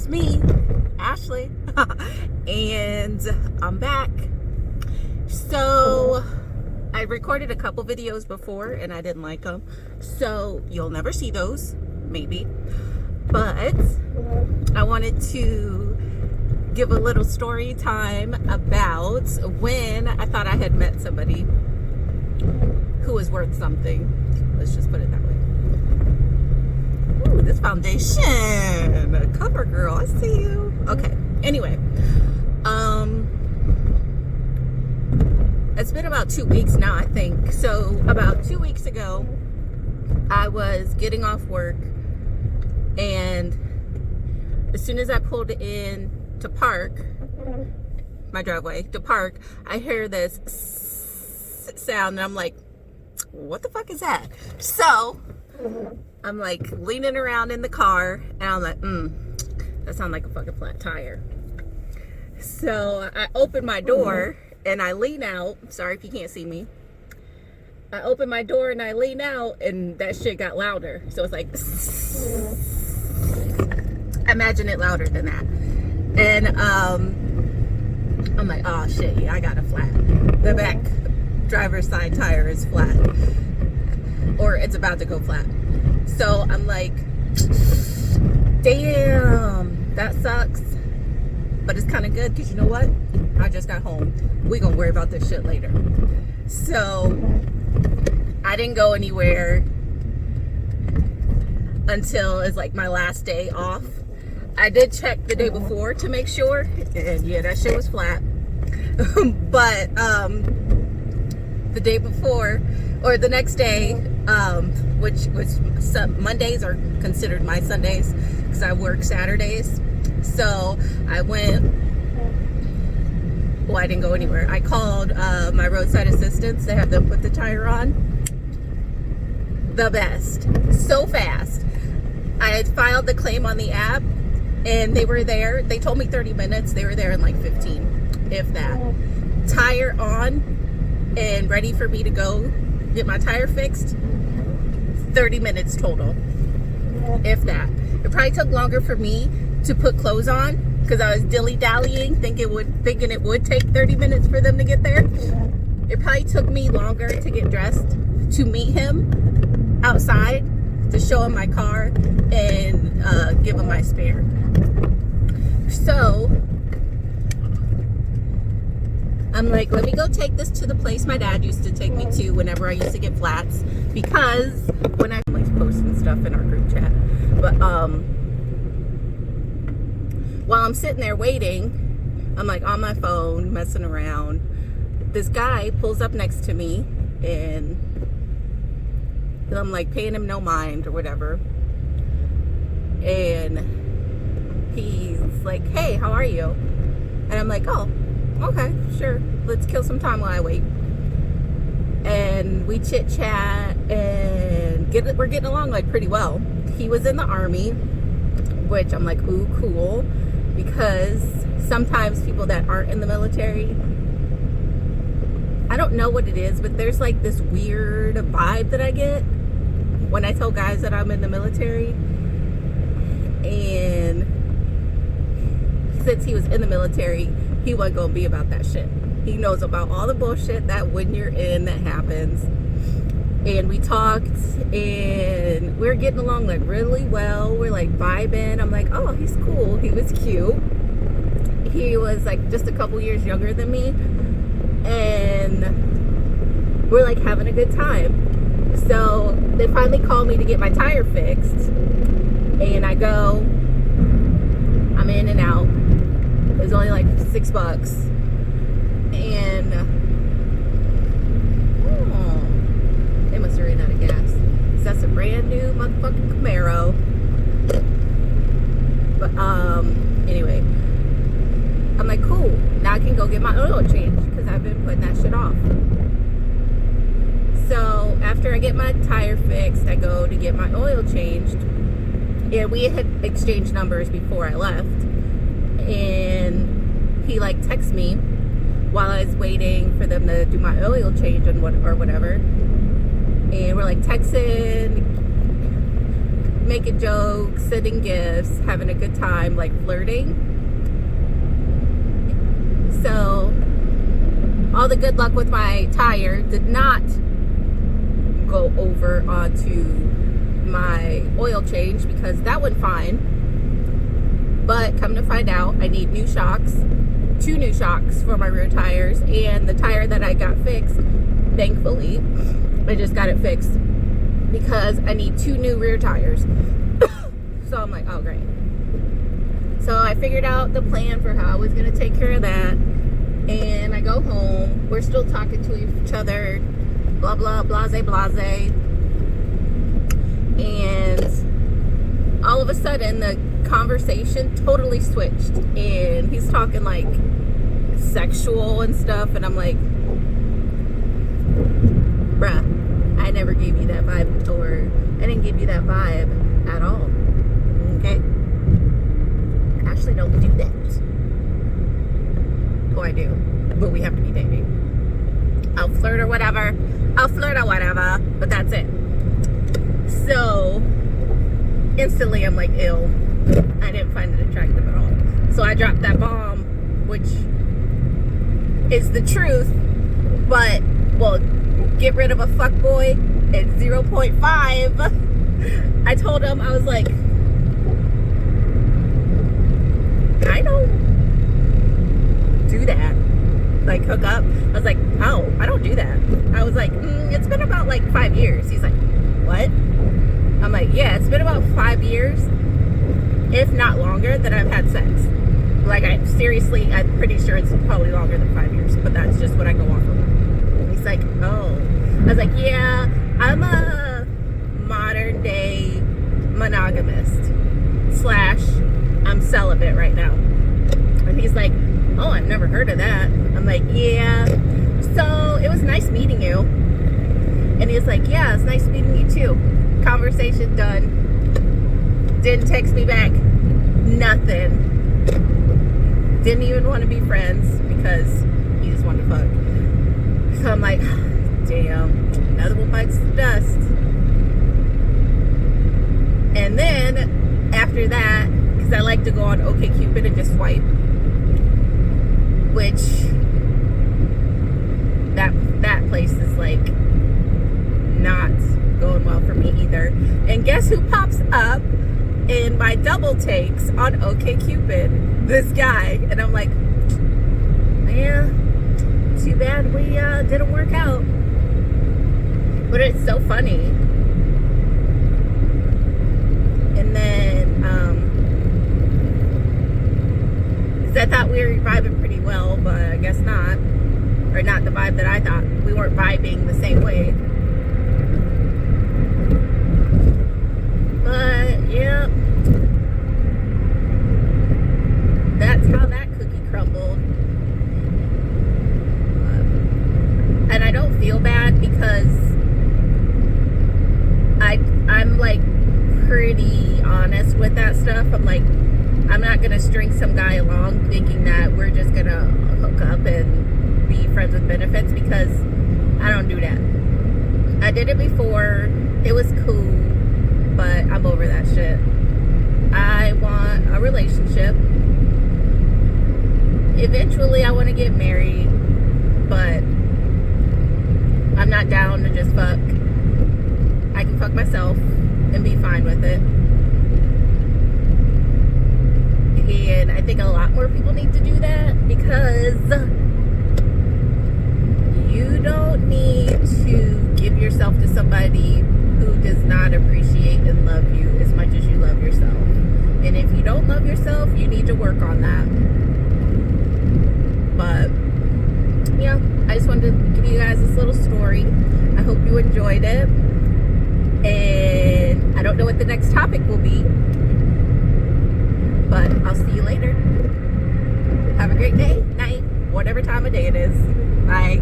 it's me, Ashley, and I'm back. So I recorded a couple videos before and I didn't like them, so you'll never see those, maybe, but I wanted to give a little story time about when I thought I had met somebody who was worth something. Let's just put it that way. Ooh, this foundation, cover girl, I see you. Okay, anyway, it's been about 2 weeks now, I think. So about 2 weeks ago, I was getting off work, and as soon as I pulled in to park, my driveway to park, I hear this sound, and I'm like, what the fuck is that? So I'm like leaning around in the car, and I'm like, that sounds like a fucking flat tire. So I open my door and I lean out. Sorry if you can't see me. I open my door and I lean out, and that shit got louder. So it's like, imagine it louder than that. And I'm like, oh shit, yeah, I got a flat. The back driver's side tire is flat, or it's about to go flat. So I'm like, damn, that sucks, but it's kind of good because you know what, I just got home. We gonna worry about this shit later. So I didn't go anywhere until it's like my last day off. I did check the day before to make sure, and yeah, that shit was flat. But the day before, or the next day, which was Mondays are considered my Sundays because I work Saturdays. So I went, well, I didn't go anywhere. I called my Roadside Assistance to have them put the tire on. The best. So fast. I had filed the claim on the app, and they were there. They told me 30 minutes. They were there in like 15, if that. Tire on and ready for me to go get my tire fixed. 30 minutes total, if that. It probably took longer for me to put clothes on because I was dilly-dallying, thinking it would take 30 minutes for them to get there. It probably took me longer to get dressed to meet him outside, to show him my car and give him my spare. So I'm like, let me go take this to the place my dad used to take me to whenever I used to get flats, because when I like posting stuff in our group chat. But while I'm sitting there waiting, I'm like on my phone messing around. This guy pulls up next to me, and I'm like paying him no mind or whatever, and he's like, hey, how are you? And I'm like, oh, okay, sure, let's kill some time while I wait. And we chit chat, and we're getting along like pretty well. He was in the Army, which I'm like, ooh, cool, because sometimes people that aren't in the military, I don't know what it is, but there's like this weird vibe that I get when I tell guys that I'm in the military. And since he was in the military, he wasn't gonna be about that shit. He knows about all the bullshit that when you're in, that happens. And we talked, and we're getting along like really well. We're like vibing. I'm like, oh, he's cool. He was cute. He was like just a couple years younger than me, and we're like having a good time. So they finally called me to get my tire fixed, and I go, I'm in and out. It was only like $6, and they must have ran out of gas. So that's a brand new motherfucking Camaro. But anyway, I'm like, cool. Now I can go get my oil change because I've been putting that shit off. So after I get my tire fixed, I go to get my oil changed. And we had exchanged numbers before I left. And he like texts me while I was waiting for them to do my oil change and whatever. And we're like texting. making jokes, sending gifts, having a good time, like flirting. So all the good luck with my tire did not go over onto my oil change because that went fine. But come to find out, I need new shocks, 2 new shocks for my rear tires, and the tire that I got fixed, thankfully, I just got it fixed because I need 2 new rear tires. So I'm like, oh great. So I figured out the plan for how I was going to take care of that, and I go home. We're still talking to each other, blah blah, blase blase, and all of a sudden the conversation totally switched, and he's talking like sexual and stuff, and I'm like, bruh, I never gave you that vibe, or I didn't give you that vibe at all. Okay? I actually don't do that. Oh, I do, but we have to be dating. I'll flirt or whatever, but that's it. So instantly I'm like, ew, I didn't find it attractive at all. So I dropped that bomb, which is the truth, but, well, get rid of a fuckboy at 0.5. I told him, I was like, I don't do that. Like, hook up. I was like, oh, I don't do that. I was like, it's been about like 5 years. He's like, what? I'm like, yeah, it's been about 5 years, if not longer, that I've had sex. Like, I'm pretty sure it's probably longer than 5 years, but that's just what I go off of. He's like, oh. I was like, yeah, I'm a modern day monogamist / I'm celibate right now. And he's like, oh, I've never heard of that. I'm like, yeah. So it was nice meeting you. And he's like, yeah, it's nice meeting you too. Conversation done. Didn't text me back. Nothing. Didn't even want to be friends because he just wanted to fuck. So I'm like, damn, another one bites the dust. And then after that, because I like to go on OkCupid and just swipe, which that place is like not going well for me either. And guess who pops up in my double takes on OkCupid? This guy. And I'm like, man, too bad we didn't work out. But it's so funny. And then I thought we were vibing pretty well, but I guess not. Or not the vibe that I thought. We weren't vibing the same way. But yeah, that's how that cookie crumbled. And I don't feel bad because I'm like pretty honest with that stuff. I'm like, I'm not gonna string some guy along thinking that we're just gonna hook up and be friends with benefits, because I don't do that. I did it before. It was cool, but I'm over that shit. I want a relationship. Eventually I want to get married, but I'm not down to just fuck. I can fuck myself and be fine with it. And I think a lot more people need to do that, because you don't need to give yourself to somebody who does not appreciate and love you as much as you love yourself. And if you don't love yourself, you need to work on that. But yeah, I just wanted to give you guys this little story. I hope you enjoyed it. And I don't know what the next topic will be, but I'll see you later. Have a great day, night, whatever time of day it is. Bye.